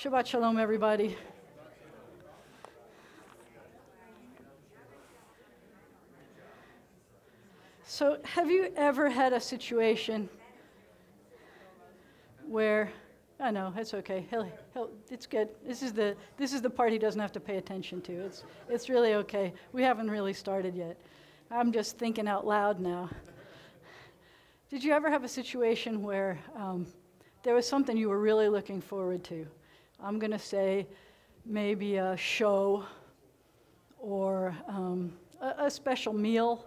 Shabbat Shalom, everybody. So, have you ever had a situation where, I know, it's okay, it's good. This is the part he doesn't have to pay attention to. It's really okay. We haven't really started yet. I'm just thinking out loud now. Did you ever have a situation where there was something you were really looking forward to? I'm going to say maybe a show or a special meal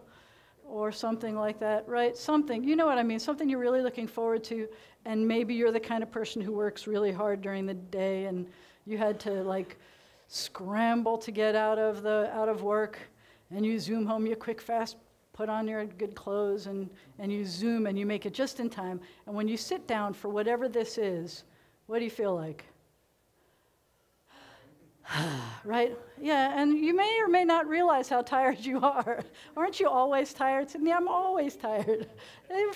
or something like that, right? Something, you know what I mean, something you're really looking forward to, and maybe you're the kind of person who works really hard during the day and you had to like scramble to get out of work, and you zoom home, you quick fast put on your good clothes and you zoom and you make it just in time, and when you sit down for whatever this is, what do you feel like? Right? Yeah, and you may or may not realize how tired you are. Aren't you always tired? Yeah, I'm always tired.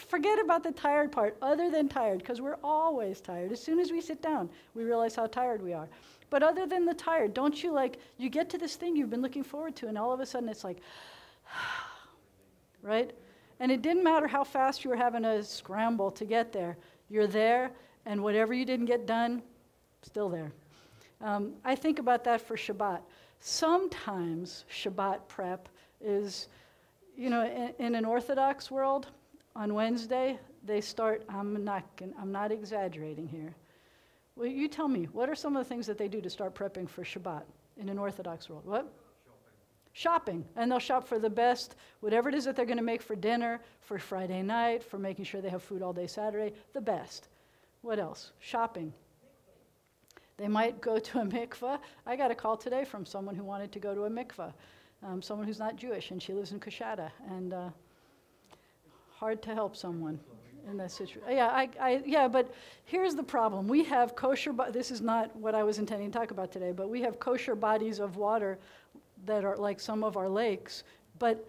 Forget about the tired part, other than tired, because we're always tired. As soon as we sit down, we realize how tired we are. But other than the tired, don't you you get to this thing you've been looking forward to, and all of a sudden it's like, right? And it didn't matter how fast you were having to scramble to get there. You're there, and whatever you didn't get done, still there. I think about that for Shabbat. Sometimes Shabbat prep is, in an Orthodox world, on Wednesday, they start, I'm not exaggerating here. Well, you tell me, what are some of the things that they do to start prepping for Shabbat in an Orthodox world? What? Shopping. And they'll shop for the best, whatever it is that they're going to make for dinner, for Friday night, for making sure they have food all day Saturday, the best. What else? Shopping. They might go to a mikveh. I got a call today from someone who wanted to go to a mikveh, someone who's not Jewish, and she lives in Coshada, and hard to help someone in that situation. Yeah, but here's the problem. We have kosher, this is not what I was intending to talk about today, but we have kosher bodies of water that are like some of our lakes, but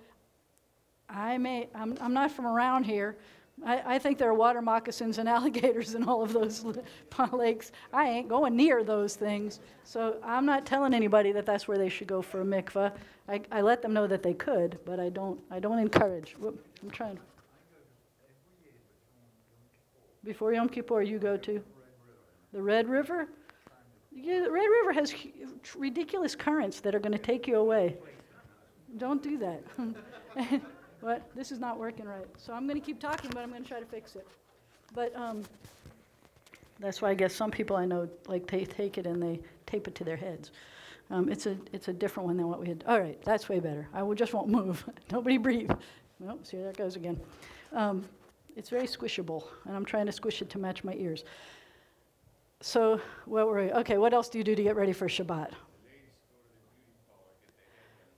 I'm not from around here. I think there are water moccasins and alligators in all of those lakes. I ain't going near those things. So I'm not telling anybody that that's where they should go for a mikveh. I let them know that they could, but I don't encourage. Whoop, I'm trying. Before Yom Kippur, you go to the Red River? Yeah, the Red River has ridiculous currents that are going to take you away. Don't do that. What? This is not working right. So I'm going to keep talking, but I'm going to try to fix it. But that's why I guess some people I know, they take it and they tape it to their heads. It's a different one than what we had. All right, that's way better. I just won't move. Nobody breathe. Nope, see, there it goes again. It's very squishable, and I'm trying to squish it to match my ears. So what were we? Okay, what else do you do to get ready for Shabbat?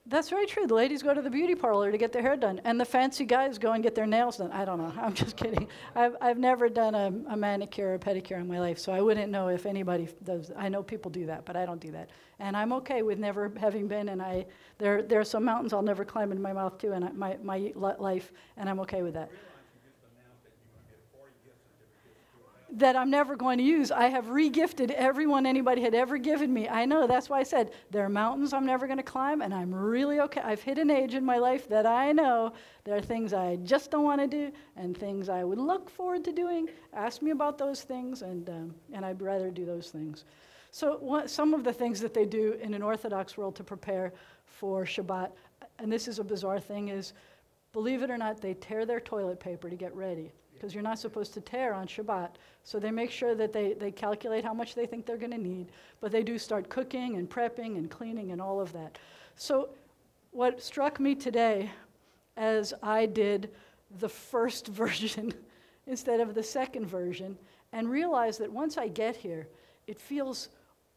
That's very true. The ladies go to the beauty parlor to get their hair done, and the fancy guys go and get their nails done. I don't know. I'm just kidding. I've never done a manicure or a pedicure in my life, so I wouldn't know if anybody does. I know people do that, but I don't do that. And I'm okay with never having been, and there are some mountains I'll never climb in my mouth too, and my life, and I'm okay with that. That I'm never going to use. I have re-gifted everyone anybody had ever given me. I know, that's why I said, there are mountains I'm never going to climb, and I'm really okay. I've hit an age in my life that I know there are things I just don't want to do, and things I would look forward to doing. Ask me about those things, and I'd rather do those things. So some of the things that they do in an Orthodox world to prepare for Shabbat, and this is a bizarre thing, is, believe it or not, they tear their toilet paper to get ready, because you're not supposed to tear on Shabbat. So they make sure that they calculate how much they think they're going to need, but they do start cooking and prepping and cleaning and all of that. So what struck me today, as I did the first version instead of the second version, and realized that once I get here, it feels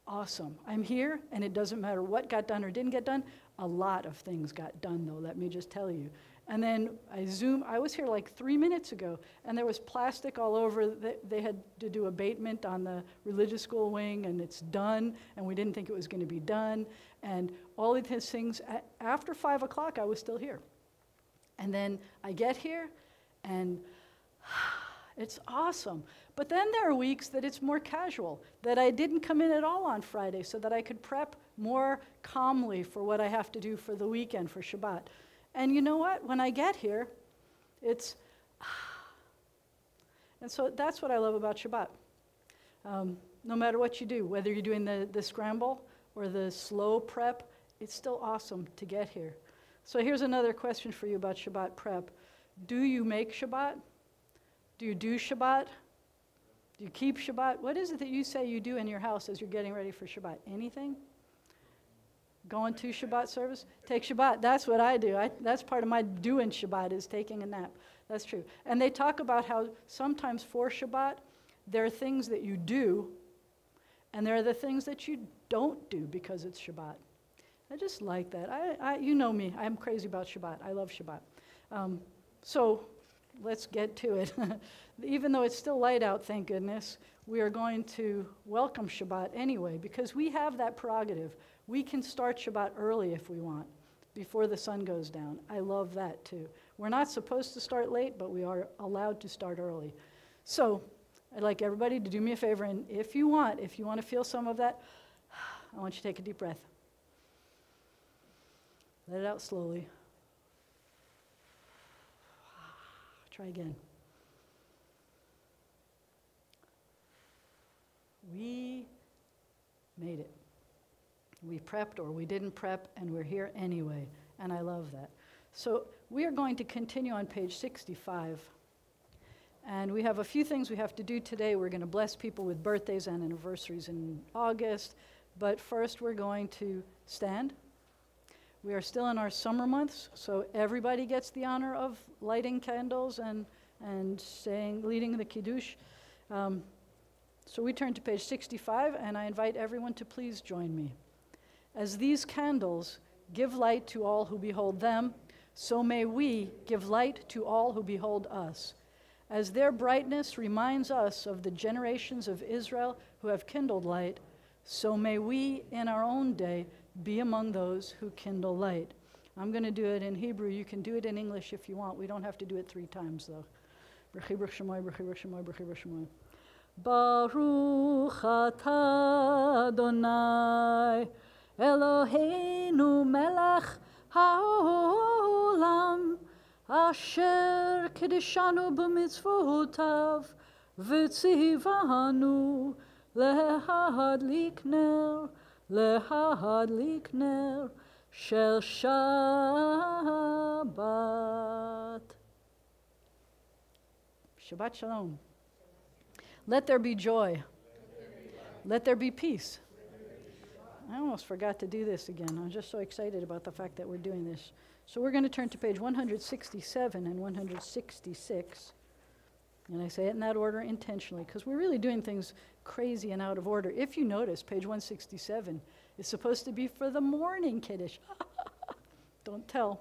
awesome. I'm here, and it doesn't matter what got done or didn't get done. A lot of things got done, though, let me just tell you. And then I was here like 3 minutes ago, and there was plastic all over. They had to do abatement on the religious school wing, and it's done, and we didn't think it was going to be done. And all of these things, after 5 o'clock, I was still here. And then I get here, and It's awesome. But then there are weeks that it's more casual, that I didn't come in at all on Friday so that I could prep more calmly for what I have to do for the weekend, for Shabbat. And you know what? When I get here, it's, and so that's what I love about Shabbat. No matter what you do, whether you're doing the scramble or the slow prep, it's still awesome to get here. So here's another question for you about Shabbat prep. Do you make Shabbat? Do you do Shabbat? Do you keep Shabbat? What is it that you say you do in your house as you're getting ready for Shabbat? Anything? Going to Shabbat service? Take Shabbat. That's what I do. That's part of my doing Shabbat, is taking a nap. That's true. And they talk about how sometimes for Shabbat, there are things that you do, and there are the things that you don't do because it's Shabbat. I just like that. You know me. I'm crazy about Shabbat. I love Shabbat. So let's get to it. Even though it's still light out, thank goodness, we are going to welcome Shabbat anyway, because we have that prerogative. We can start Shabbat early if we want, before the sun goes down. I love that too. We're not supposed to start late, but we are allowed to start early. So I'd like everybody to do me a favor, and if you want to feel some of that, I want you to take a deep breath. Let it out slowly. Try again. We made it. We prepped or we didn't prep, and we're here anyway, and I love that. So we are going to continue on page 65, and we have a few things we have to do today. We're going to bless people with birthdays and anniversaries in August, but first we're going to stand. We are still in our summer months, so everybody gets the honor of lighting candles and leading the Kiddush. So we turn to page 65, and I invite everyone to please join me. As these candles give light to all who behold them, so may we give light to all who behold us. As their brightness reminds us of the generations of Israel who have kindled light, so may we in our own day be among those who kindle light. I'm going to do it in Hebrew. You can do it in English if you want. We don't have to do it 3 times, though. Baruch atah Adonai Eloheinu melech haolam asher kedishanu b'mitzvotav v'tzivanu lehadlik ner shel Shabbat. Shabbat shalom. Let there be joy. Let there be peace. I almost forgot to do this again. I'm just so excited about the fact that we're doing this. So we're going to turn to page 167 and 166. And I say it in that order intentionally, because we're really doing things crazy and out of order. If you notice, page 167 is supposed to be for the morning Kiddush. Don't tell.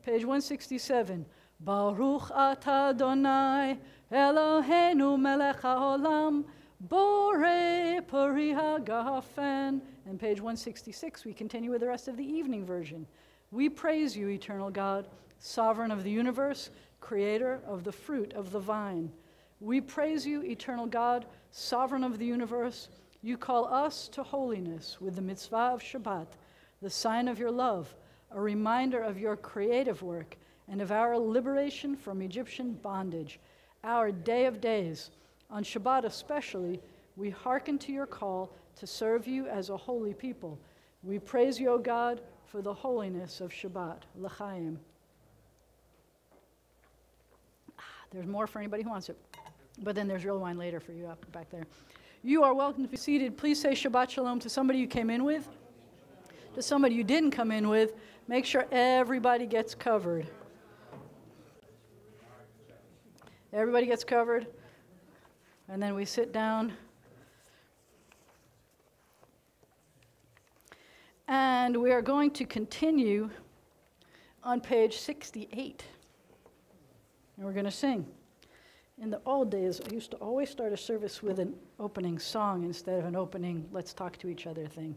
Page 167. Baruch atah Adonai Eloheinu melech haolam borei pori hagafen. And page 166, we continue with the rest of the evening version. We praise you, eternal God, sovereign of the universe, creator of the fruit of the vine. We praise you, eternal God, sovereign of the universe. You call us to holiness with the mitzvah of Shabbat, the sign of your love, a reminder of your creative work, and of our liberation from Egyptian bondage, our day of days. On Shabbat especially, we hearken to your call to serve you as a holy people. We praise you, O God, for the holiness of Shabbat. L'chaim. There's more for anybody who wants it, but then there's real wine later for you up back there. You are welcome to be seated. Please say Shabbat Shalom to somebody you came in with, to somebody you didn't come in with. Make sure everybody gets covered. Everybody gets covered, and then we sit down. And we are going to continue on page 68. And we're going to sing. In the old days, I used to always start a service with an opening song instead of an opening let's talk to each other thing.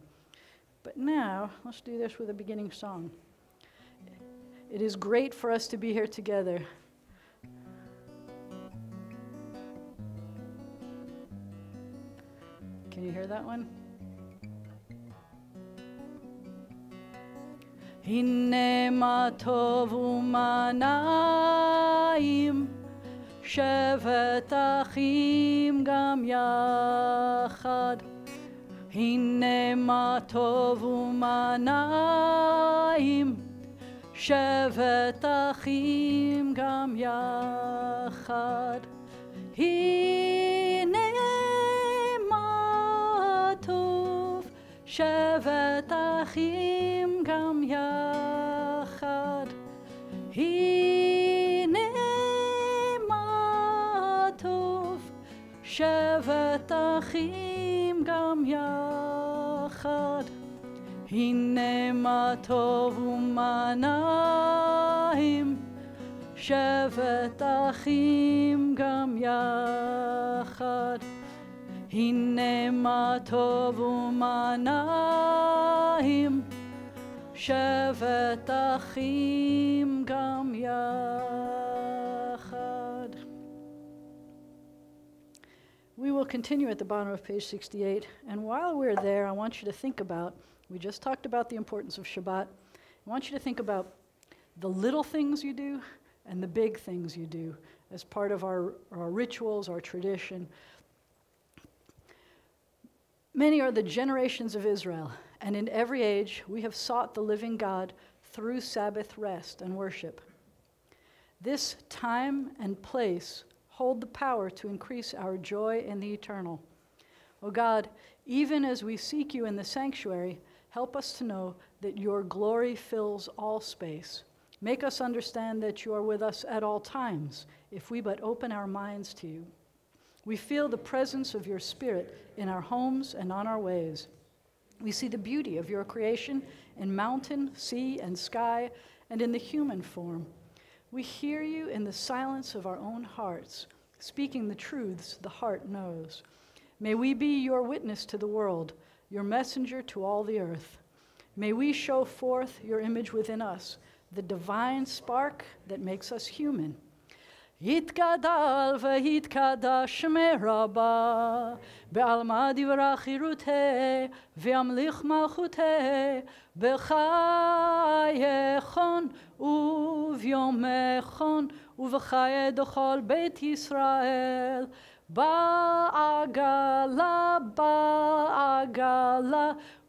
But now, let's do this with a beginning song. It is great for us to be here together. Can you hear that one? Hinne ma tov u'ma na'im shevet achim gam yachad. Hinne ma tov u'ma na'im shevet achim gam yachad. Hinne ma tov shevet achim gam yachad. Hinne ma tov shevet achim gam yachad. Hinne ma tov u'ma na'im shevet achim gam yachad. Hinne ma tov u'ma na'im shevet achim gam yachad. We will continue at the bottom of page 68, and while we're there, I want you to think about, we just talked about the importance of Shabbat. I want you to think about the little things you do and the big things you do as part of our rituals, our tradition. Many are the generations of Israel, and in every age we have sought the living God through Sabbath rest and worship. This time and place hold the power to increase our joy in the eternal. O God, even as we seek you in the sanctuary, help us to know that your glory fills all space. Make us understand that you are with us at all times, if we but open our minds to you. We feel the presence of your Spirit in our homes and on our ways. We see the beauty of your creation in mountain, sea, and sky, and in the human form. We hear you in the silence of our own hearts, speaking the truths the heart knows. May we be your witness to the world, your messenger to all the earth. May we show forth your image within us, the divine spark that makes us human. Yitgadal v'yitkadash meraba be'alma divra chiruteh ve'amlich malchuteh b'chayechon u'v'yomechon u'v'chaye dochol beit Yisrael ba'agala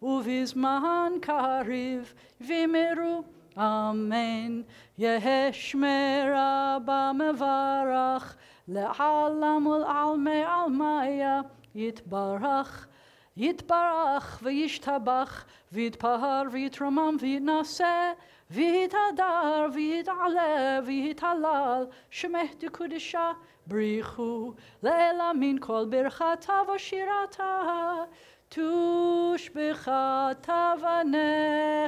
u'vizman kariv v'meru. Amen. Yehesh meraba mevarach le'alam ul'almei almaya yitbarach v'yishtabach v'yitpahar v'yitramam v'yitnaseh v'yitadar v'yit'aleh v'yit'alal shemeh dekudisha brichu le'ela min kol birchata v'shirata tushbechata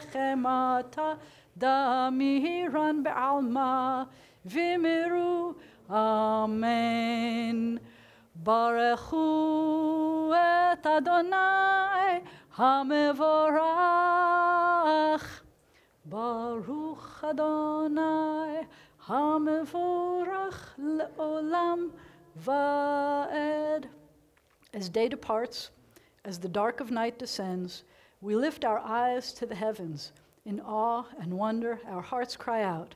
v'nechemata Damiran be'alma v'miru. Amen. Barechu et Adonai hamevorach. Baruch Adonai hamevorach le'olam va'ed. As day departs, as the dark of night descends, we lift our eyes to the heavens. In awe and wonder, our hearts cry out,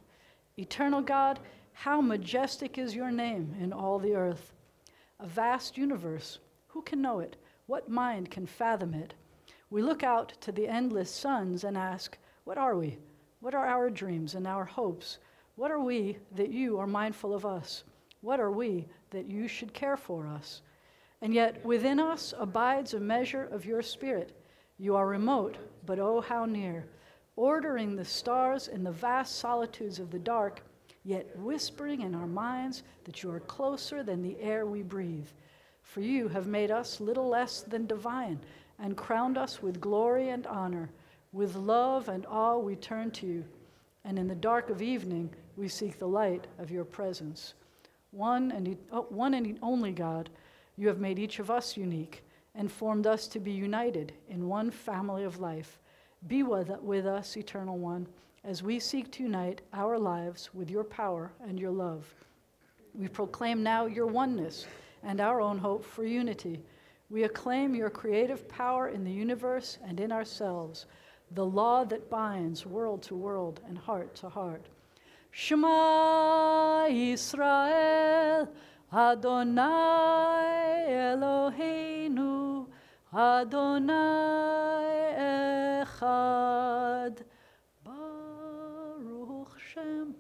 Eternal God, how majestic is your name in all the earth. A vast universe, who can know it? What mind can fathom it? We look out to the endless suns and ask, what are we? What are our dreams and our hopes? What are we that you are mindful of us? What are we that you should care for us? And yet within us abides a measure of your Spirit. You are remote, but oh, how near. Ordering the stars in the vast solitudes of the dark, yet whispering in our minds that you are closer than the air we breathe. For you have made us little less than divine and crowned us with glory and honor. With love and awe we turn to you, and in the dark of evening we seek the light of your presence. One and only God, you have made each of us unique and formed us to be united in one family of life. Be with us, Eternal One, as we seek to unite our lives with your power and your love. We proclaim now your oneness and our own hope for unity. We acclaim your creative power in the universe and in ourselves, the law that binds world to world and heart to heart. Shema Yisrael, Adonai Eloheinu, Adonai Echad. Baruch Shem,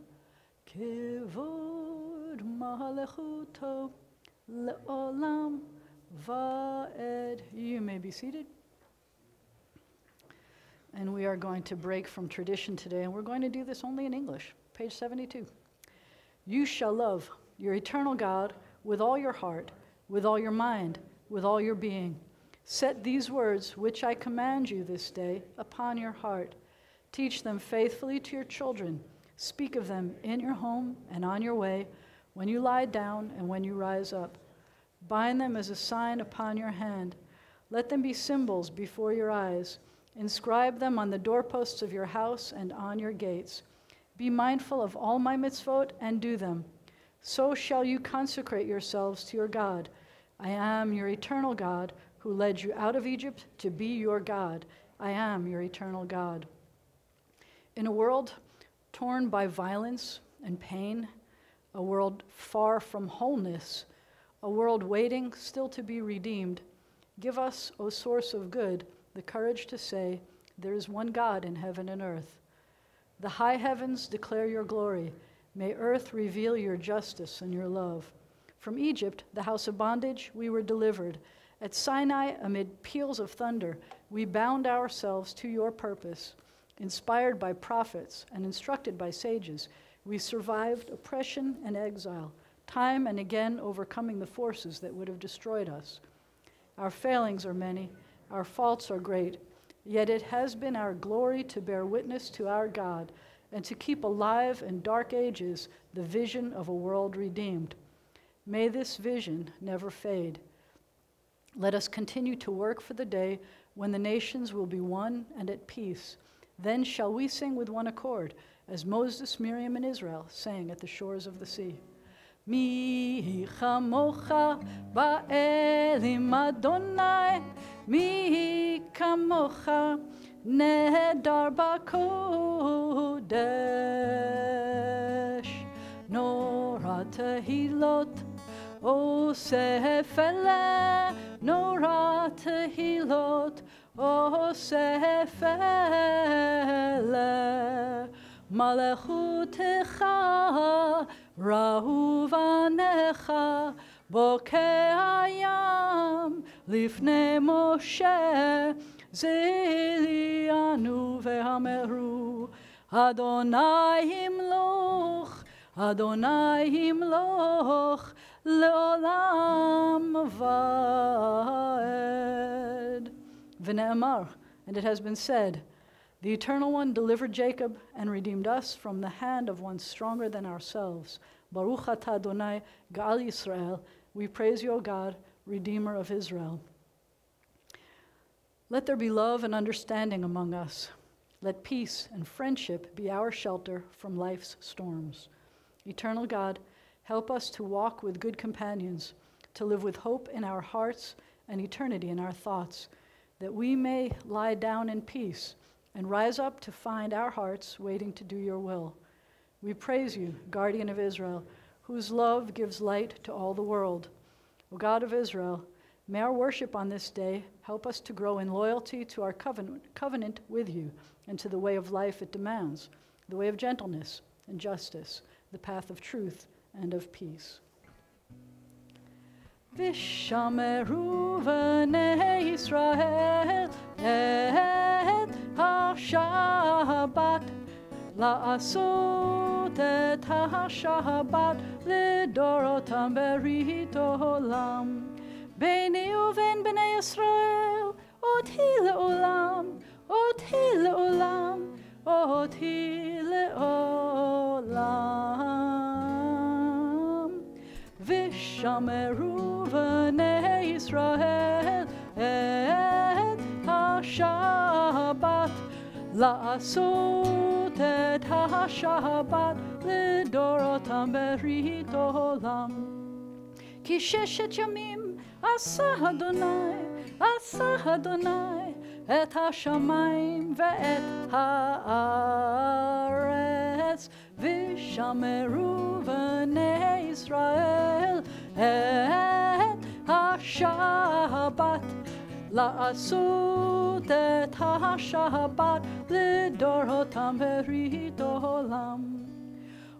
Kevod Malechuto, Le'olam Va'ed. You may be seated. And we are going to break from tradition today, and we're going to do this only in English. Page 72. You shall love your eternal God with all your heart, with all your mind, with all your being. Set these words, which I command you this day, upon your heart. Teach them faithfully to your children. Speak of them in your home and on your way, when you lie down and when you rise up. Bind them as a sign upon your hand. Let them be symbols before your eyes. Inscribe them on the doorposts of your house and on your gates. Be mindful of all my mitzvot and do them. So shall you consecrate yourselves to your God. I am your eternal God, who led you out of Egypt to be your God. I am your eternal God. In a world torn by violence and pain, a world far from wholeness, a world waiting still to be redeemed, give us, O source of good, the courage to say, there is one God in heaven and earth. The high heavens declare your glory. May earth reveal your justice and your love. From Egypt, the house of bondage, we were delivered. At Sinai, amid peals of thunder, we bound ourselves to your purpose. Inspired by prophets and instructed by sages, we survived oppression and exile, time and again overcoming the forces that would have destroyed us. Our failings are many, our faults are great, yet it has been our glory to bear witness to our God and to keep alive in dark ages the vision of a world redeemed. May this vision never fade. Let us continue to work for the day when the nations will be one and at peace. Then shall we sing with one accord, as Moses, Miriam, and Israel sang at the shores of the sea. Mi chamocha ba'elim Adonai, mi kamocha nedar b'kodesh. Nora tehilot osefele, nora tehilot osefele. Malechutecha rahuvanecha bokeh hayam lifnei Moshe zelianu vehameru Adonai himloch Adonai himloch leolam vaed. V'ne'emar, and it has been said, the Eternal One delivered Jacob and redeemed us from the hand of one stronger than ourselves. Baruch atah Adonai, Gal Yisrael. We praise you, O God, Redeemer of Israel. Let there be love and understanding among us. Let peace and friendship be our shelter from life's storms. Eternal God, help us to walk with good companions, to live with hope in our hearts and eternity in our thoughts, that we may lie down in peace and rise up to find our hearts waiting to do your will. We praise you, guardian of Israel, whose love gives light to all the world. O God of Israel, may our worship on this day help us to grow in loyalty to our covenant with you and to the way of life it demands, the way of gentleness and justice, the path of truth and of peace. Vishameru v'nei Yisrael et ha-Shabbat la'asot et ha-Shabbat lidorotam berit olam beini uven b'nei Yisrael oti le'olam oti le'olam oti le'olam Vishameru v'nei Yisrael et ha-Shabbat la'asot et ha-Shabbat lidorotam berit olam ki sheshet yamim עשה אדוני את השמיים ואת הארץ, ושמרו בני ישראל את השבת, לעשות את השבת לדורותם ברית עולם.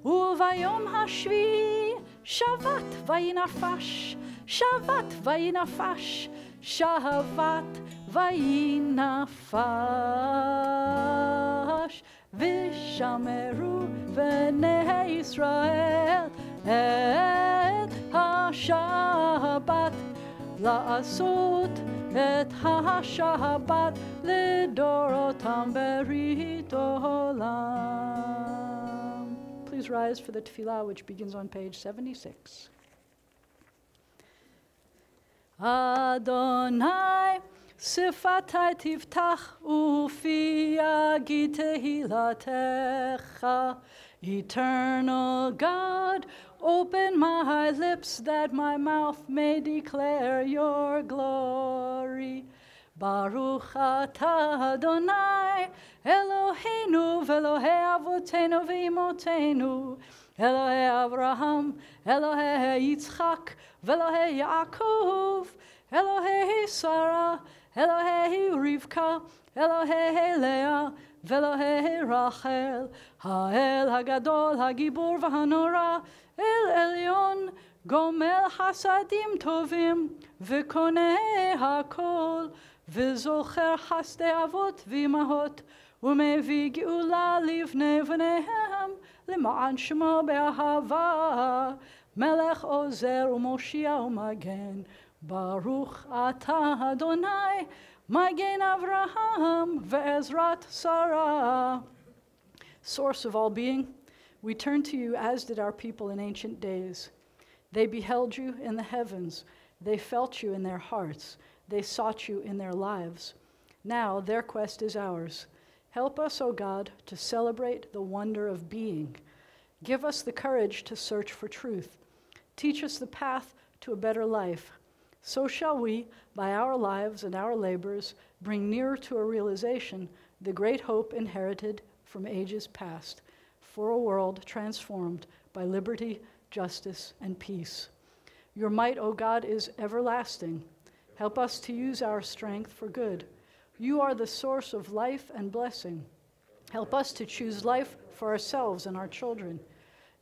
וביום השביעי שבת וינפש, שבת וינפש, שבת וינפש, ושמרו בני ישראל את השבת, לעשות את השבת לדורותם ברית עולם. Please rise for the tefillah, which begins on page 76. Adonai, sifatai tiftach ufi yagi tehilatecha. Eternal God, open my lips that my mouth may declare your glory. Baruch atah Adonai, Eloheinu ve'Elohei avotenu ve'imotenu, Elohei Avraham, Elohei Yitzchak, ve'Elohei Yaakov, Elohei Sarah, Elohei Rivka, Elohei Leah, ve'Elohei Rachel, Ha'el Hagadol, Hagibur v'Hanora, El Elyon, Gomel Hasadim Tovim, V'Koneh Hakol, V'Zocher Chasdei Avot V'Imahot, U'Mevi Geula Livnei V'Nehem, L'Ma'an Shemo Be'ahava, Melech Ozer U'Moshia U'Magen, Baruch Atah Adonai, Magen Avraham Ve'ezrat Sarah. Source of all being, we turn to you as did our people in ancient days. They beheld you in the heavens. They felt you in their hearts. They sought you in their lives. Now their quest is ours. Help us, O God, to celebrate the wonder of being. Give us the courage to search for truth. Teach us the path to a better life. So shall we, by our lives and our labors, bring nearer to a realization the great hope inherited from ages past, for a world transformed by liberty, justice, and peace. Your might, O God, is everlasting. Help us to use our strength for good. You are the source of life and blessing. Help us to choose life for ourselves and our children.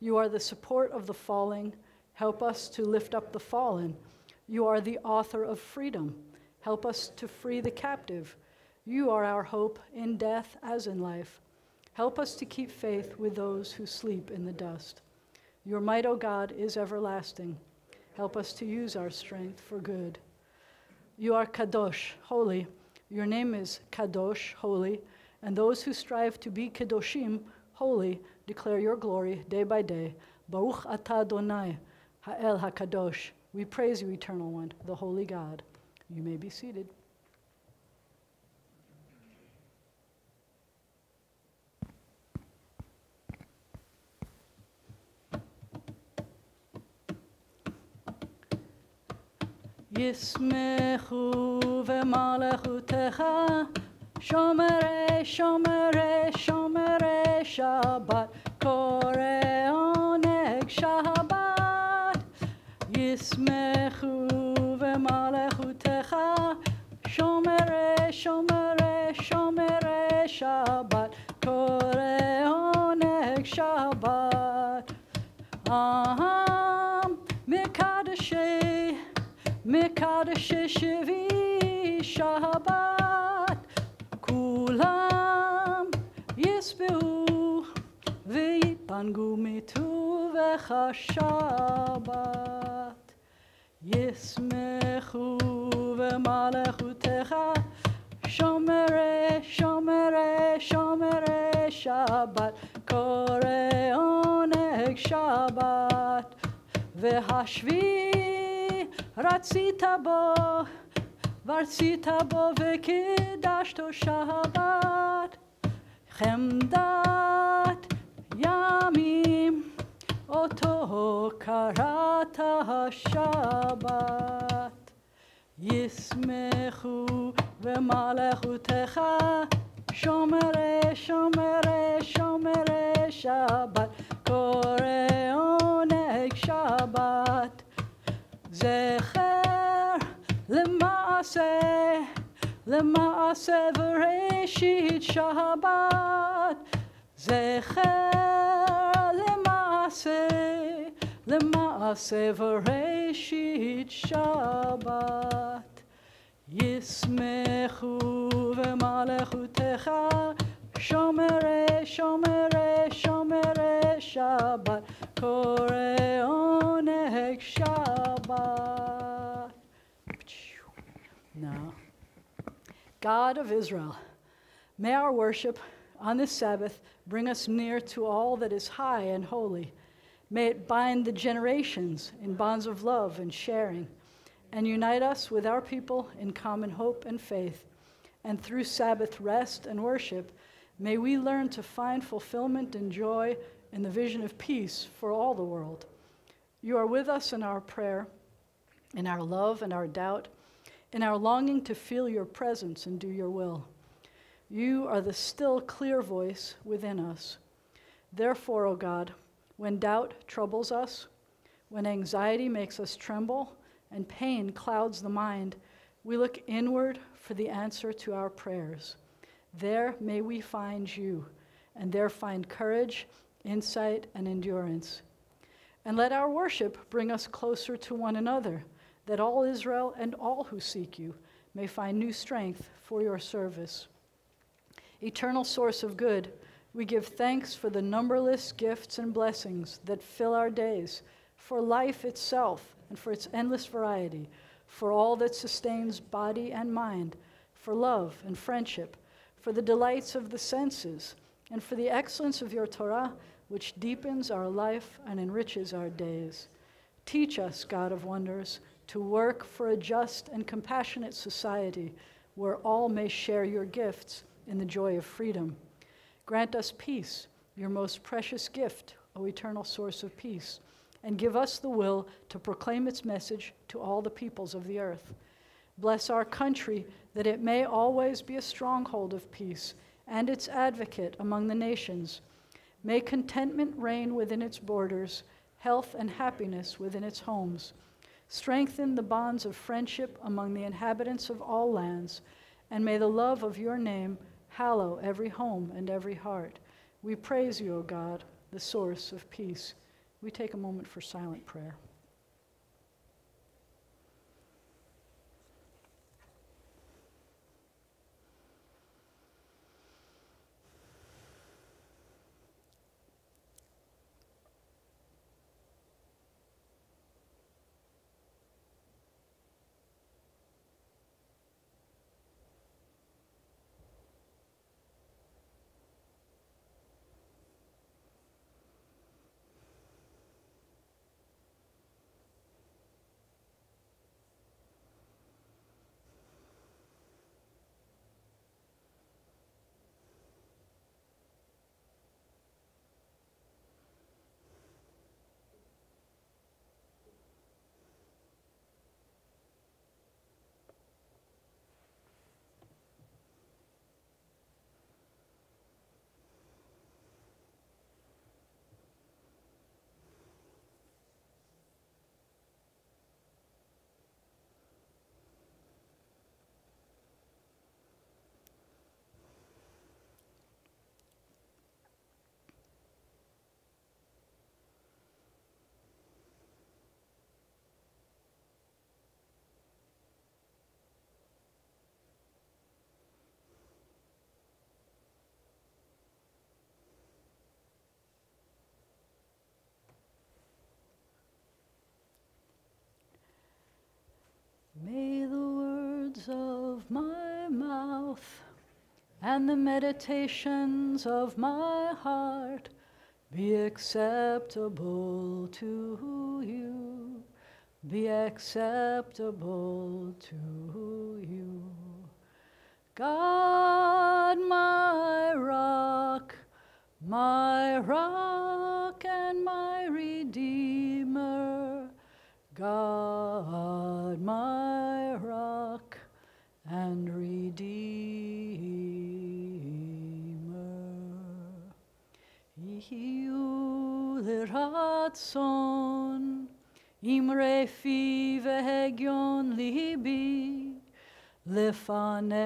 You are the support of the falling. Help us to lift up the fallen. You are the author of freedom. Help us to free the captive. You are our hope in death as in life. Help us to keep faith with those who sleep in the dust. Your might, O God, is everlasting. Help us to use our strength for good. You are Kadosh, holy. Your name is Kadosh, holy, and those who strive to be Kadoshim, holy, declare your glory day by day. Baruch atah Adonai, Ha'el HaKadosh. We praise you, Eternal One, the Holy God. You may be seated. Yismechu v'malechutecha, shomere, shomere, shomere Shabbat, kore oneg Shabbat. Yismechu v'malechutecha, shomere, shomere, shomere Shabbat, kore oneg Shabbat. Aham, mikadashei, Mekadesh Shevi Shabbat, Kulam Yisbehu V'yitpangu mituvecha Shabbat, Yismechu v'malechutecha, Shomere, Shomere, Shomere Shabbat, Kore oneg Shabbat, V'hashvi Ratzita bo, Varzita bo v'kidashto Shabbat, Chemdat Yamim, Oto karata Shabbat. ישמחו במלכותך, שומרי שומרי שומרי שבת, קורא עונג שבת. זכר למעשה בראשית שבת, זכר למעשה בראשית שבת. ישמחו במלכותך, שומרי שומרי שומרי שבת, קורא עונג שבת. Now, God of Israel, may our worship on this Sabbath bring us near to all that is high and holy. May it bind the generations in bonds of love and sharing, and unite us with our people in common hope and faith. And through Sabbath rest and worship, may we learn to find fulfillment and joy in the vision of peace for all the world. You are with us in our prayer, in our love and our doubt, in our longing to feel your presence and do your will. You are the still, clear voice within us. Therefore, O God, when doubt troubles us, when anxiety makes us tremble, and pain clouds the mind, we look inward for the answer to our prayers. There may we find you, and there find courage, insight, and endurance. And let our worship bring us closer to one another, that all Israel and all who seek you may find new strength for your service. Eternal source of good, we give thanks for the numberless gifts and blessings that fill our days, for life itself and for its endless variety, for all that sustains body and mind, for love and friendship, for the delights of the senses, and for the excellence of your Torah, which deepens our life and enriches our days. Teach us, God of wonders, to work for a just and compassionate society where all may share your gifts in the joy of freedom. Grant us peace, your most precious gift, O eternal source of peace, and give us the will to proclaim its message to all the peoples of the earth. Bless our country, that it may always be a stronghold of peace and its advocate among the nations. May contentment reign within its borders, health and happiness within its homes. Strengthen the bonds of friendship among the inhabitants of all lands, and may the love of your name hallow every home and every heart. We praise you, O God, the source of peace. We take a moment for silent prayer. May the words of my mouth and the meditations of my heart be acceptable to you, be acceptable to you. God, my rock and my redeemer, God, my rock יהיו לרצון אמרי פי והגיון ליבי לפניך,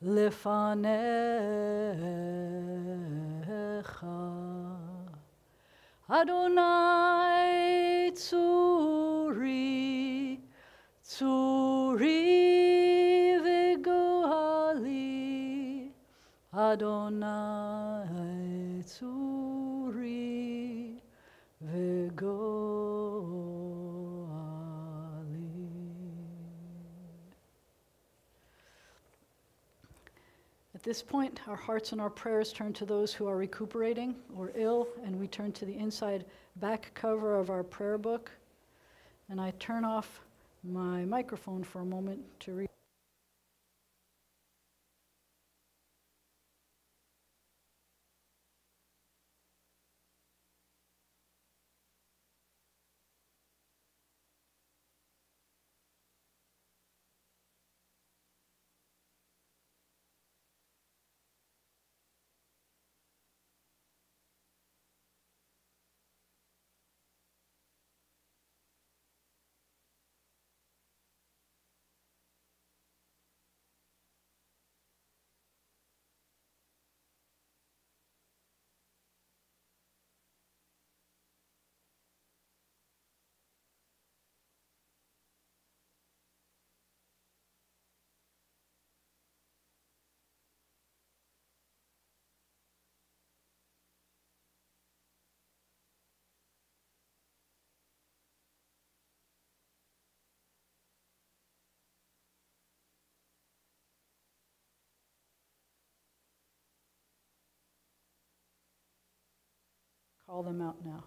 לפניך. אדוני צורי, צורי וגואלי, אדוני צורי וגואלי. At this point, our hearts and our prayers turn to those who are recuperating or ill, and we turn to the inside back cover of our prayer book. And I turn off my microphone for a moment to read. Call them out now.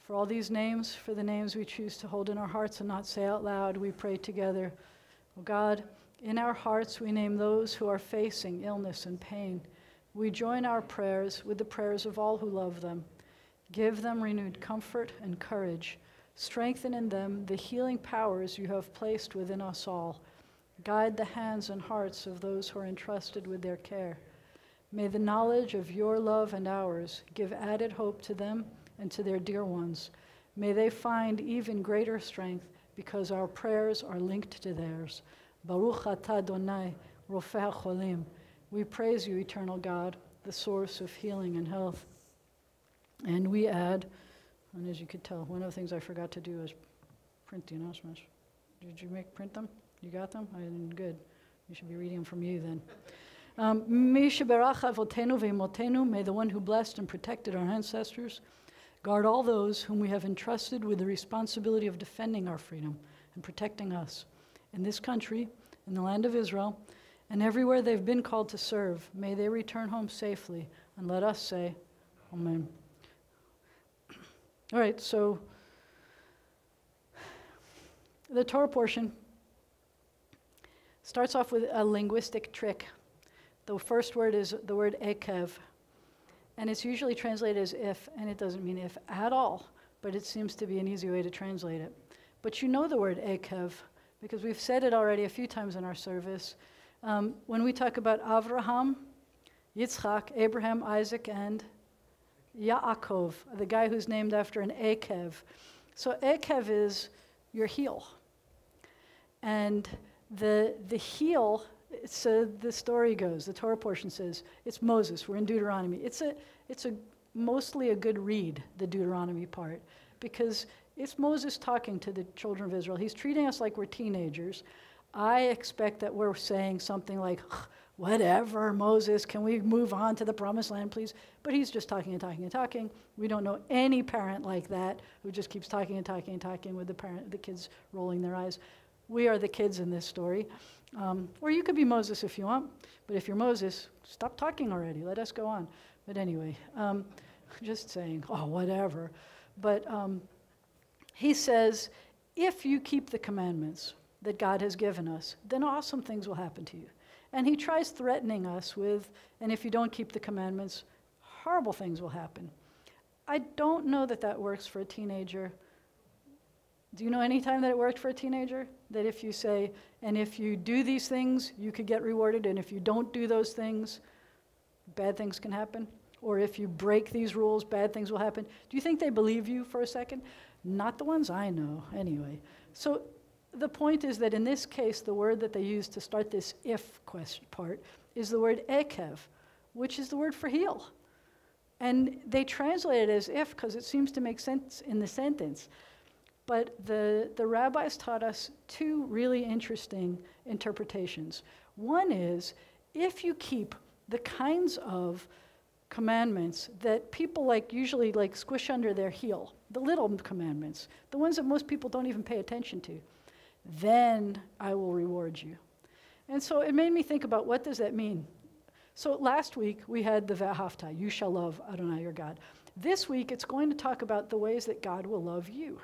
For all these names, for the names we choose to hold in our hearts and not say out loud, we pray together. Oh God, in our hearts we name those who are facing illness and pain. We join our prayers with the prayers of all who love them. Give them renewed comfort and courage. Strengthen in them the healing powers you have placed within us all. Guide the hands and hearts of those who are entrusted with their care. May the knowledge of your love and ours give added hope to them and to their dear ones. May they find even greater strength because our prayers are linked to theirs. Baruch atah Adonai, Rofeh HaCholim. We praise you, eternal God, the source of healing and health. And we add, and as you could tell, one of the things I forgot to do is print the announcements. Did you print them? You got them? I didn't. Good. You should be reading them from you then. May the one who blessed and protected our ancestors guard all those whom we have entrusted with the responsibility of defending our freedom and protecting us in this country, in the land of Israel, and everywhere they've been called to serve. May they return home safely, and let us say, Amen. All right, so the Torah portion starts off with a linguistic trick. The first word is the word ekev, and it's usually translated as if, and it doesn't mean if at all, but it seems to be an easy way to translate it. But you know the word ekev, because we've said it already a few times in our service. When we talk about Avraham, Yitzchak, Abraham, Isaac, and Yaakov, the guy who's named after an Ekev. So Ekev is your heel. And the heel, so the story goes, the Torah portion says, it's Moses, we're in Deuteronomy. It's mostly a good read, the Deuteronomy part, because it's Moses talking to the children of Israel. He's treating us like we're teenagers. I expect that we're saying something like, whatever, Moses, can we move on to the promised land, please? But he's just talking and talking and talking. We don't know any parent like that who just keeps talking and talking and talking with the kids rolling their eyes. We are the kids in this story. Or you could be Moses if you want, but if you're Moses, stop talking already. Let us go on. But anyway, just saying, oh, whatever. But he says, if you keep the commandments that God has given us, then awesome things will happen to you. And he tries threatening us with, and if you don't keep the commandments, horrible things will happen. I don't know that that works for a teenager. Do you know any time that it worked for a teenager? That if you say, and if you do these things, you could get rewarded, and if you don't do those things, bad things can happen? Or if you break these rules, bad things will happen. Do you think they believe you for a second? Not the ones I know, anyway. So the point is that in this case, the word that they use to start this if question part is the word ekev, which is the word for heel. And they translate it as if because it seems to make sense in the sentence. But the rabbis taught us two really interesting interpretations. One is, if you keep the kinds of commandments that people usually squish under their heel, the little commandments, the ones that most people don't even pay attention to, then I will reward you. And so it made me think about, what does that mean? So last week we had the V'ahavta, you shall love Adonai your God. This week it's going to talk about the ways that God will love you.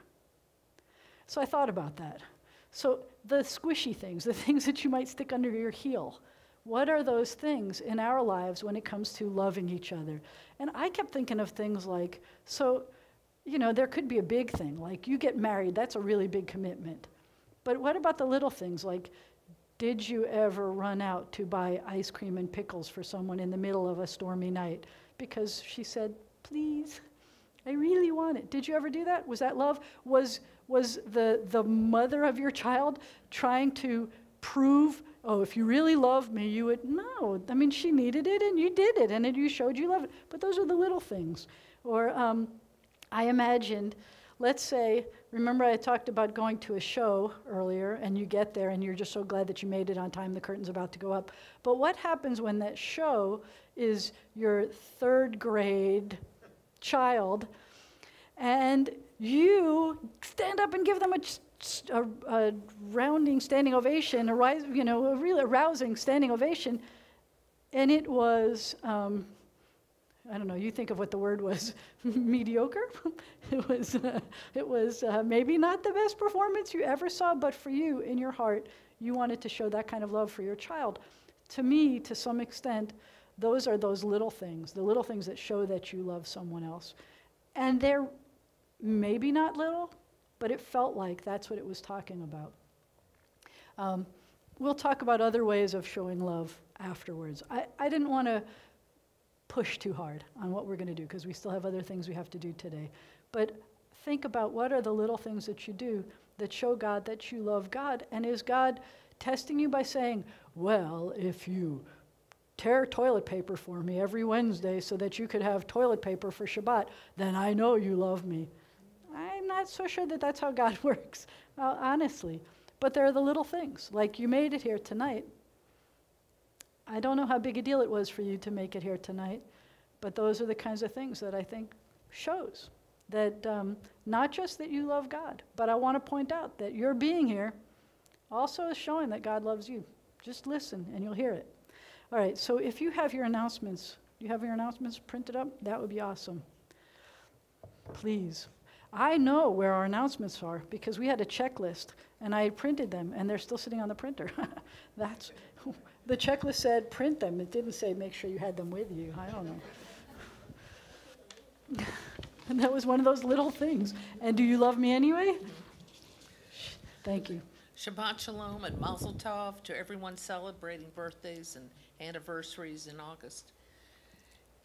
So I thought about that. So the squishy things, the things that you might stick under your heel, what are those things in our lives when it comes to loving each other? And I kept thinking of things like, there could be a big thing, like you get married, that's a really big commitment. But what about the little things, like, did you ever run out to buy ice cream and pickles for someone in the middle of a stormy night because she said, please, I really want it? Did you ever do that? Was that love? Was the mother of your child trying to prove, oh, if you really love me, you would? No. I mean, she needed it and you did it and you showed you love it. But those are the little things. Or I imagined, let's say, remember I talked about going to a show earlier and you get there and you're just so glad that you made it on time, the curtain's about to go up. But what happens when that show is your third grade child and you stand up and give them a rounding standing ovation, a really arousing standing ovation, and it was, I don't know, you think of what the word was, mediocre? It was maybe not the best performance you ever saw, but for you, in your heart, you wanted to show that kind of love for your child. To me, to some extent, those are those little things, the little things that show that you love someone else. And they're maybe not little, but it felt like that's what it was talking about. We'll talk about other ways of showing love afterwards. I didn't want to push too hard on what we're going to do because we still have other things we have to do today. But think about, what are the little things that you do that show God that you love God? And is God testing you by saying, well, if you tear toilet paper for me every Wednesday so that you could have toilet paper for Shabbat, then I know you love me. I'm not so sure that that's how God works, honestly. But there are the little things, like you made it here tonight. I don't know how big a deal it was for you to make it here tonight, but those are the kinds of things that I think shows that not just that you love God, but I want to point out that your being here also is showing that God loves you. Just listen and you'll hear it. All right, so if you have your announcements, you have your announcements printed up? That would be awesome. Please. I know where our announcements are because we had a checklist and I printed them and they're still sitting on the printer. The checklist said print them. It didn't say make sure you had them with you. I don't know. And that was one of those little things. And do you love me anyway? Thank you. Shabbat Shalom and Mazel Tov to everyone celebrating birthdays and anniversaries in August.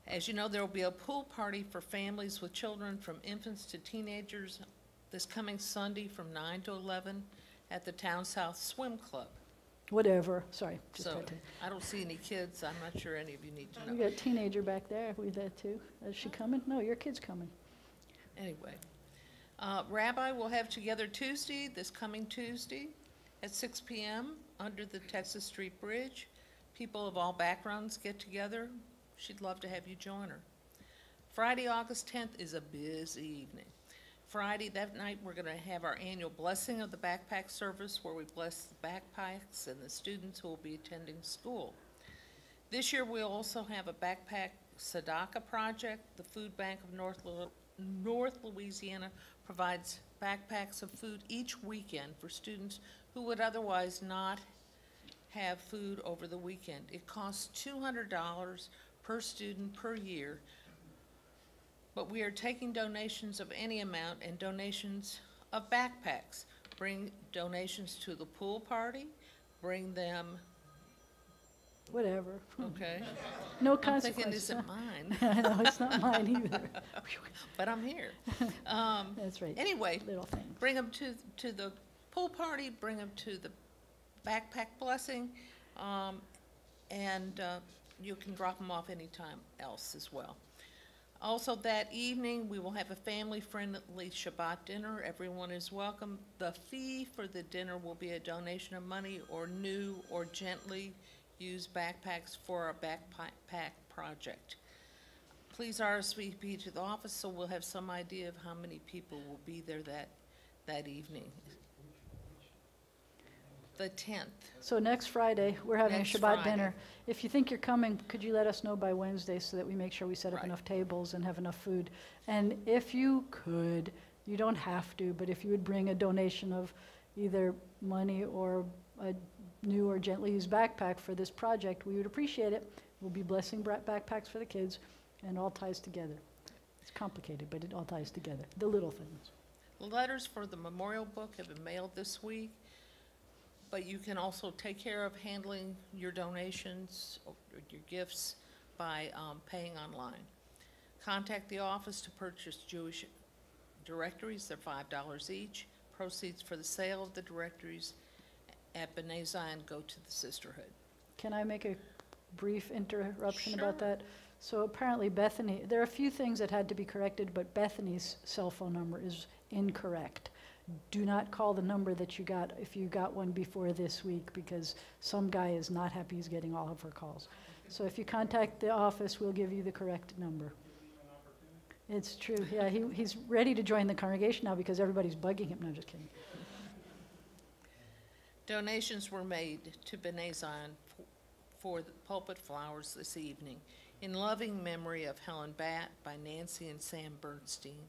As you know, there will be a pool party for families with children from infants to teenagers this coming Sunday from 9 to 11 at the Town South Swim Club. Whatever. Sorry. So I don't see any kids. I'm not sure any of you need to know. We got a teenager back there. We there too. Is she coming? No, your kid's coming. Anyway, Rabbi will have together Tuesday, this coming Tuesday, at 6 p.m. under the Texas Street Bridge. People of all backgrounds get together. She'd love to have you join her. Friday, August 10th is a busy evening. Friday, that night, we're going to have our annual blessing of the backpack service where we bless the backpacks and the students who will be attending school. This year, we'll also have a backpack Tzedakah project. The Food Bank of North Louisiana provides backpacks of food each weekend for students who would otherwise not have food over the weekend. It costs $200 per student per year, but we are taking donations of any amount and donations of backpacks. Bring donations to the pool party, bring them, Whatever. okay? No I'm thinking, consequences. is it mine? I know, it's not mine either. But I'm here. That's right. Anyway, Little things. bring them to the pool party, bring them to the backpack blessing, and you can drop them off anytime else as well. Also that evening, we will have a family-friendly Shabbat dinner. Everyone is welcome. The fee for the dinner will be a donation of money or new or gently used backpacks for our backpack project. Please RSVP to the office so we'll have some idea of how many people will be there that evening. The 10th. So next Friday, we're having Next a Shabbat Friday. dinner. If you think you're coming, could you let us know by Wednesday so that we make sure we set up Right. enough tables and have enough food? And if you could, you don't have to, but if you would bring a donation of either money or a new or gently used backpack for this project, we would appreciate it. We'll be blessing backpacks for the kids, and it all ties together. It's complicated, but it all ties together, the little things. The letters for the memorial book have been mailed this week, but you can also take care of handling your donations or your gifts by paying online. Contact the office to purchase Jewish directories. They're $5 each. Proceeds for the sale of the directories at B'nai Zion go to the sisterhood. Can I make a brief interruption Sure. about that? So apparently Bethany, there are a few things that had to be corrected, but Bethany's cell phone number is incorrect. Do not call the number that you got if you got one before this week, because some guy is not happy he's getting all of her calls. So if you contact the office, we'll give you the correct number. It's true. Yeah, he's ready to join the congregation now because everybody's bugging him. No, just kidding. Donations were made to B'nai Zion for the pulpit flowers this evening in loving memory of Helen Batt by Nancy and Sam Bernstein,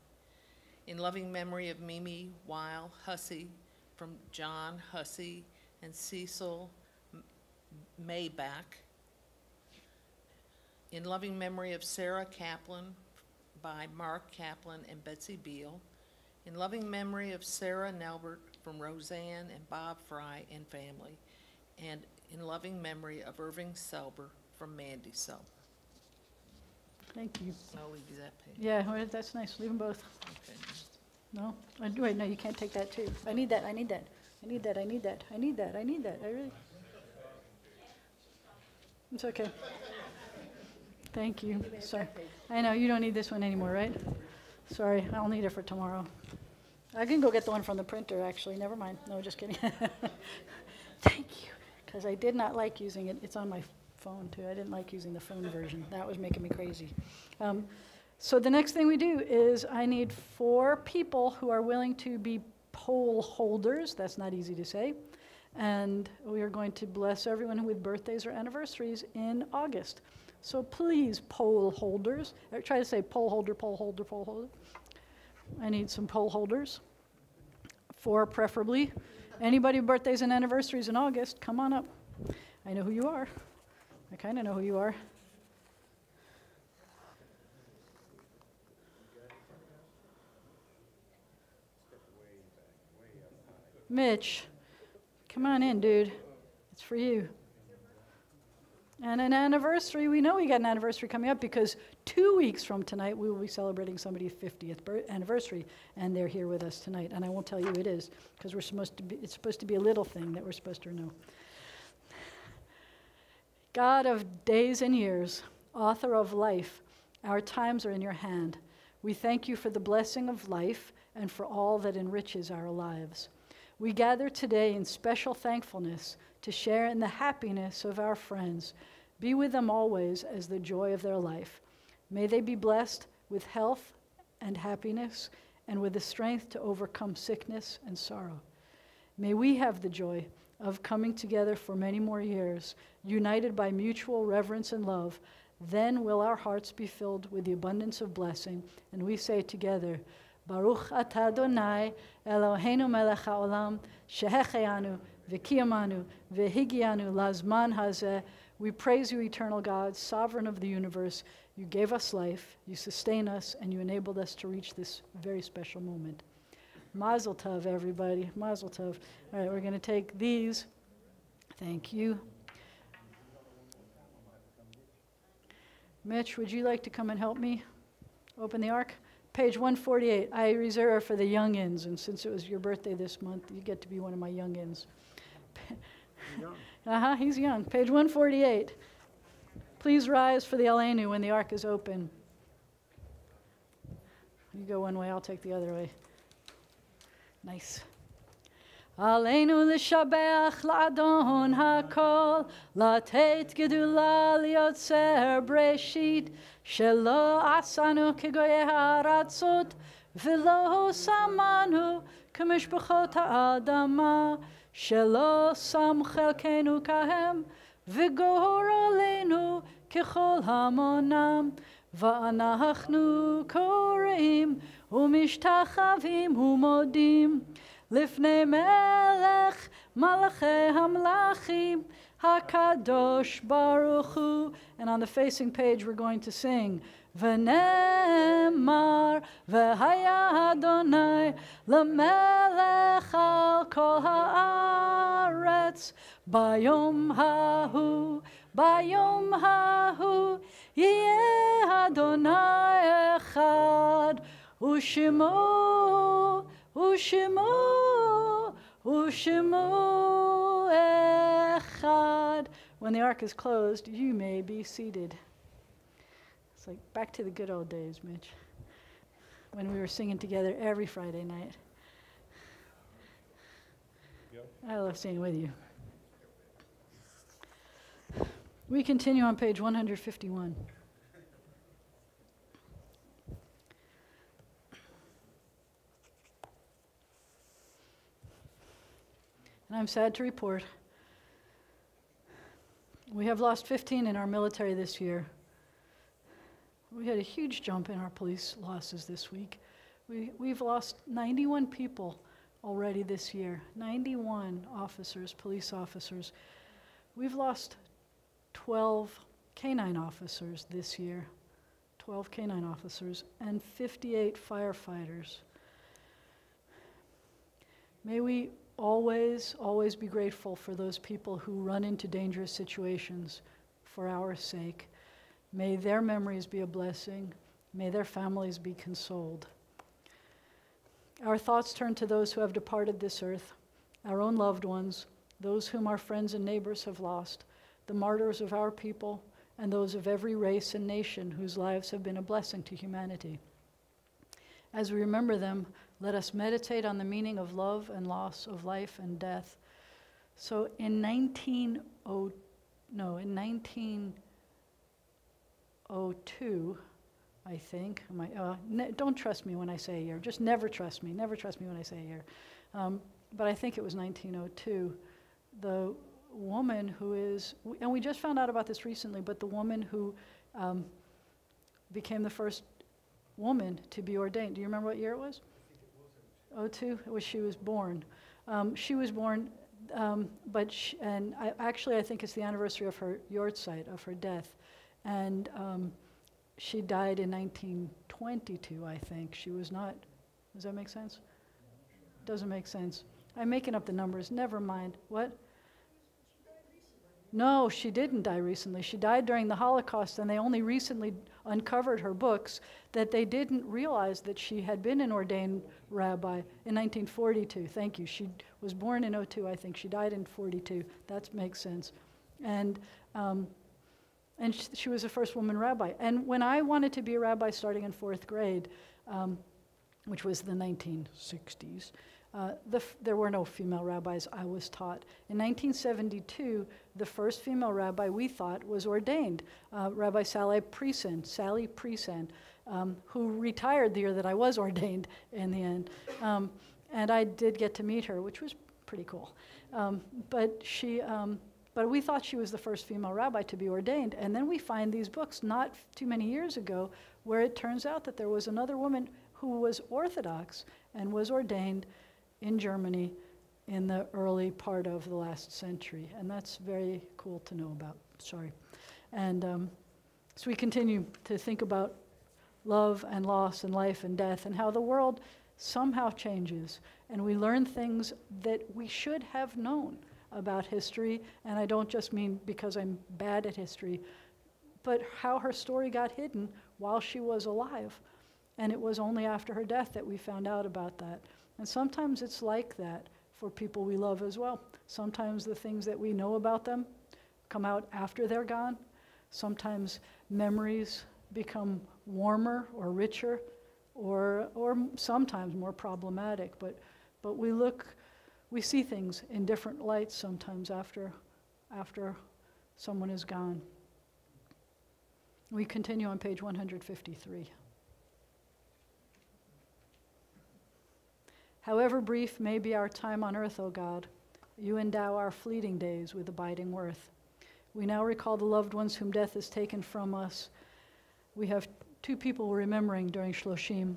in loving memory of Mimi Weil Hussey from John Hussey and Cecil Maybach, in loving memory of Sarah Kaplan by Mark Kaplan and Betsy Beal, in loving memory of Sarah Nelbert from Roseanne and Bob Fry and family, and in loving memory of Irving Selber from Mandy Selber. Thank you. I'll leave you that page. Yeah, well, that's nice. Leave them both. Okay. No? Wait, no, you can't take that too. I need that, I need that. I need that, I need that. I need that, I need that. I really... It's okay. Thank you. Sorry. I know, you don't need this one anymore, right? Sorry, I'll need it for tomorrow. I can go get the one from the printer, actually. Never mind. No, just kidding. Thank you. Because I did not like using it. It's on my phone, too. I didn't like using the phone version. That was making me crazy. So the next thing we do is I need 4 people who are willing to be poll holders. That's not easy to say. And we are going to bless everyone with birthdays or anniversaries in August. So please, poll holders. Try to say poll holder, poll holder, poll holder. I need some poll holders. 4 preferably. Anybody with birthdays and anniversaries in August, come on up. I know who you are. I kind of know who you are. Mitch, come on in, dude. It's for you. And an anniversary, we know we got an anniversary coming up because 2 weeks from tonight, we will be celebrating somebody's 50th anniversary, and they're here with us tonight. And I won't tell you who it is because it's supposed to be a little thing that we're supposed to know. God of days and years, author of life, our times are in your hand. We thank you for the blessing of life and for all that enriches our lives. We gather today in special thankfulness to share in the happiness of our friends. Be with them always as the joy of their life. May they be blessed with health and happiness and with the strength to overcome sickness and sorrow. May we have the joy of coming together for many more years, united by mutual reverence and love. Then will our hearts be filled with the abundance of blessing, and we say together, Baruch atah Adonai Eloheinu melech haolam, shehecheyanu v'kiyamanu, v'higianu lazman hazeh. We praise you, eternal God, sovereign of the universe. You gave us life, you sustain us, and you enabled us to reach this very special moment. Mazel tov, everybody. Mazel tov. All right, we're going to take these. Thank you. Mitch, would you like to come and help me open the ark? Page 148. I reserve for the youngins, and since it was your birthday this month, you get to be one of my youngins. He's young. Page 148. Please rise for the Aleinu when the ark is open. You go one way, I'll take the other way. Nice. Aleinu l'shabeach la'adon hakol, latet gedula liotzer breshit, shelo asanu kegoye haratzot, v'lo samanu k'mishpachot ha'adama, shelo sam chelkenu kahem, v'gohor aleinu kechol hamonam, va'anachnu koreim u'mishtachavim u'modim, Lifnei melech malachei hamlachim hakadosh baruch hu. And on the facing page we're going to sing V'nemar v'haya Adonai l'melech al kol haaretz bayom hahu yeh Adonai echad u'shemo echad. When the ark is closed, you may be seated. It's like back to the good old days, Mitch, when we were singing together every Friday night. I love singing with you. We continue on page 151. And I'm sad to report we have lost 15 in our military this year. We had a huge jump in our police losses this week. We've lost 91 people already this year, 91 officers, police officers. We've lost 12 canine officers this year, 12 canine officers, and 58 firefighters. May we always be grateful for those people who run into dangerous situations for our sake. May their memories be a blessing. May their families be consoled. Our thoughts turn to those who have departed this earth, our own loved ones, those whom our friends and neighbors have lost, the martyrs of our people, and those of every race and nation whose lives have been a blessing to humanity. As we remember them, let us meditate on the meaning of love and loss, of life and death. So in 1902, I think, don't trust me when I say a year, just never trust me when I say a year. But I think it was 1902, the woman who is, and we just found out about this recently, but the woman who became the first woman to be ordained. Do you remember what year it was? 02, it was she was born. She was born, but I think it's the anniversary of her yahrzeit, of her death, and she died in 1922. I think she was not. Does that make sense? Doesn't make sense. I'm making up the numbers. Never mind. What? No, she didn't die recently. She died during the Holocaust, and they only recently uncovered her books that they didn't realize that she had been an ordained rabbi in 1942. Thank you. She was born in 02, I think. She died in 42. That makes sense. And she was the first woman rabbi. And when I wanted to be a rabbi starting in 4th grade, which was the 1960s, there were no female rabbis, I was taught. In 1972, the first female rabbi we thought was ordained, Rabbi Sally Priesand, who retired the year that I was ordained in the end. And I did get to meet her, which was pretty cool. But we thought she was the first female rabbi to be ordained. And then we find these books not too many years ago where it turns out that there was another woman who was Orthodox and was ordained in Germany in the early part of the last century. And that's very cool to know about. Sorry. And so we continue to think about love and loss and life and death and how the world somehow changes. And we learn things that we should have known about history. And I don't just mean because I'm bad at history, but how her story got hidden while she was alive. And it was only after her death that we found out about that. And sometimes it's like that for people we love as well. Sometimes the things that we know about them come out after they're gone. Sometimes memories become warmer or richer, or sometimes more problematic. But we see things in different lights sometimes after someone is gone. We continue on page 153. However brief may be our time on earth, O God, you endow our fleeting days with abiding worth. We now recall the loved ones whom death has taken from us. We have two people we're remembering during Shloshim.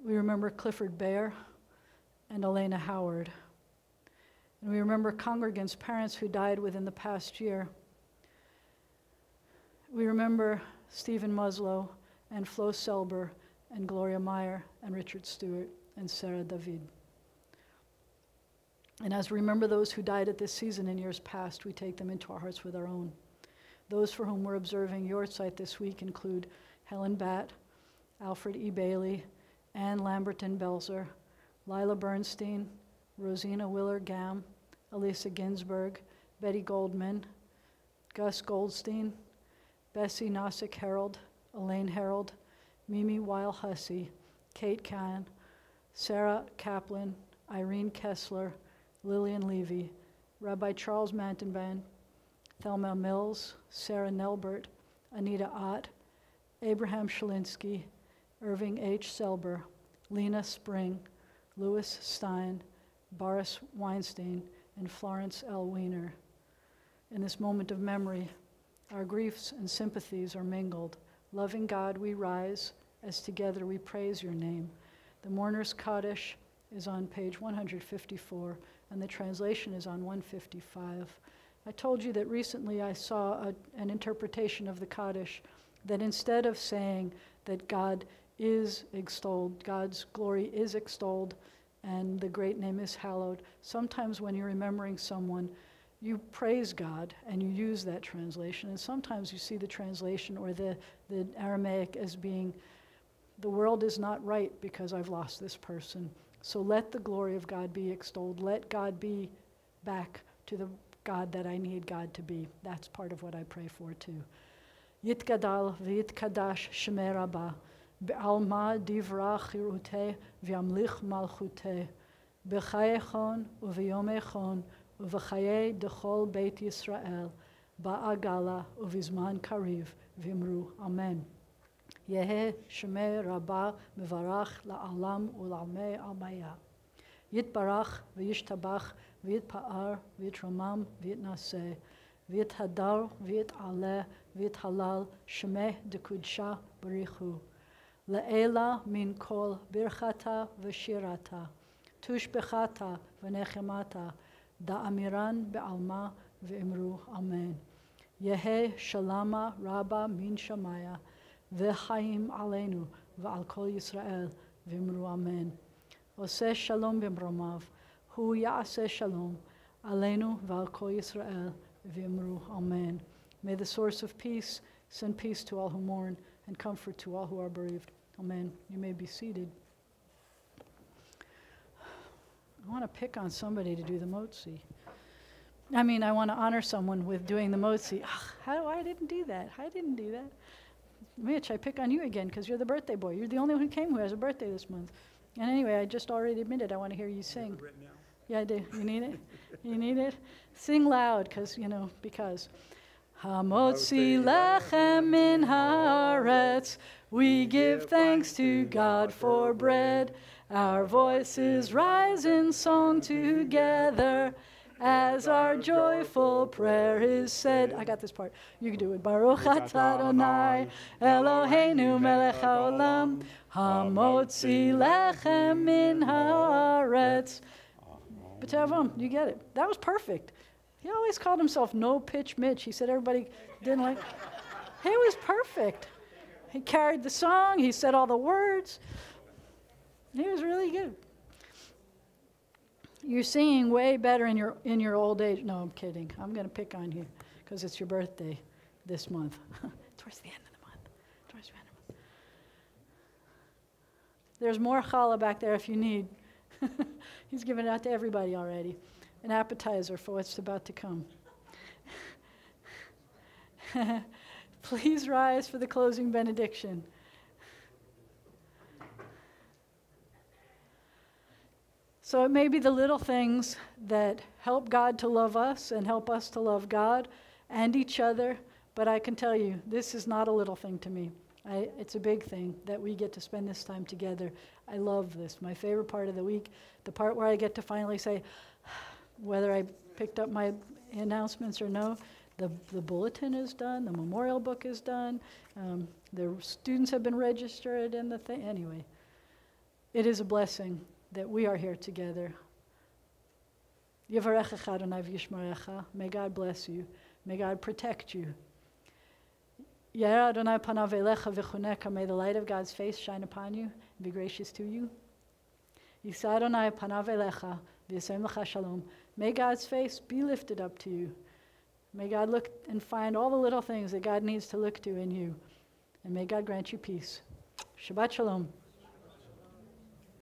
We remember Clifford Bear and Elena Howard. And we remember congregants' parents who died within the past year. We remember Stephen Muslow and Flo Selber and Gloria Meyer and Richard Stewart and Sarah David. And as we remember those who died at this season in years past, we take them into our hearts with our own. Those for whom we're observing your site this week include Helen Batt, Alfred E. Bailey, Ann Lamberton Belzer, Lila Bernstein, Rosina Willer Gam, Elisa Ginsberg, Betty Goldman, Gus Goldstein, Bessie Nossick Harold, Elaine Harold, Mimi Weil Hussey, Kate Kahn, Sarah Kaplan, Irene Kessler, Lillian Levy, Rabbi Charles Mantenban, Thelma Mills, Sarah Nelbert, Anita Ott, Abraham Shalinsky, Irving H. Selber, Lena Spring, Louis Stein, Boris Weinstein, and Florence L. Wiener. In this moment of memory, our griefs and sympathies are mingled. Loving God, we rise, as together we praise your name. The Mourner's Kaddish is on page 154, and the translation is on 155. I told you that recently I saw an interpretation of the Kaddish that instead of saying that God is extolled, God's glory is extolled, and the great name is hallowed, sometimes when you're remembering someone, you praise God and you use that translation. And sometimes you see the translation or the Aramaic as being, the world is not right because I've lost this person. So let the glory of God be extolled. Let God be back to the God that I need God to be. That's part of what I pray for too. Yitgadal v'yitkadash shemei Rabbah, be'alma divra chiruteh v'yamlich malchuteh, b'chayechon u'v'yomechon u'v'chayei dechol beit Yisrael, ba'agala u'vizman kariv v'imru. Amen. Yehe shemei Rabbah mevarach la'alam u'la'amei almaya. Yitbarach v'yishtabach v'yitpa'ar v'yitromam v'yitnaseh v'yithadar v'yit'aleh v'yithalal shemeh dekudsha barichu. Le'ela min kol birchata v'shirata tushbechata v'nechemata da'amiran be'alma v'imru. Amen. Yehe shalama rabba min shamaya v'chaim aleinu v'al kol Yisrael v'imru. Amen. Oseh shalom b'mromav hu ya'aseh shalom aleinu v'al kol Yisrael v'imru. Amen. May the source of peace send peace to all who mourn and comfort to all who are bereaved. Amen. You may be seated. I want to pick on somebody to do the motzi. I mean, I want to honor someone with doing the motzi. I didn't do that. I didn't do that. Mitch, I pick on you again because you're the birthday boy. You're the only one who came who has a birthday this month. And anyway, I just already admitted I want to hear you sing. Yeah, I do. You need it? You need it? Sing loud because. Hamotzi lechem min haaretz, we give thanks to God for bread. Our voices rise in song together as our joyful prayer is said. I got this part. You can do it. Baruch atah Adonai Eloheinu melech haolam, hamotzi lechem min haaretz. B'tavon, you get it. That was perfect. He always called himself No Pitch Mitch. He said everybody didn't like. He was perfect. He carried the song. He said all the words. He was really good. You're singing way better in your old age. No, I'm kidding. I'm going to pick on you because it's your birthday this month. Towards the end of the month. Towards the end of the month. There's more challah back there if you need. He's given it out to everybody already. An appetizer for what's about to come. Please rise for the closing benediction. So it may be the little things that help God to love us and help us to love God and each other, but I can tell you, this is not a little thing to me. It's a big thing that we get to spend this time together. I love this. My favorite part of the week, the part where I get to finally say, whether I picked up my announcements or no, the bulletin is done, the memorial book is done, the students have been registered and the thing. Anyway, it is a blessing that we are here together. Yivarechecha Adonai v'yishmerecha. May God bless you. May God protect you. Yera Adonai panav elecha v'chuneka. May the light of God's face shine upon you and be gracious to you. Yisa Adonai panav elecha v'yasem lecha shalom. May God's face be lifted up to you. May God look and find all the little things that God needs to look to in you. And may God grant you peace. Shabbat shalom.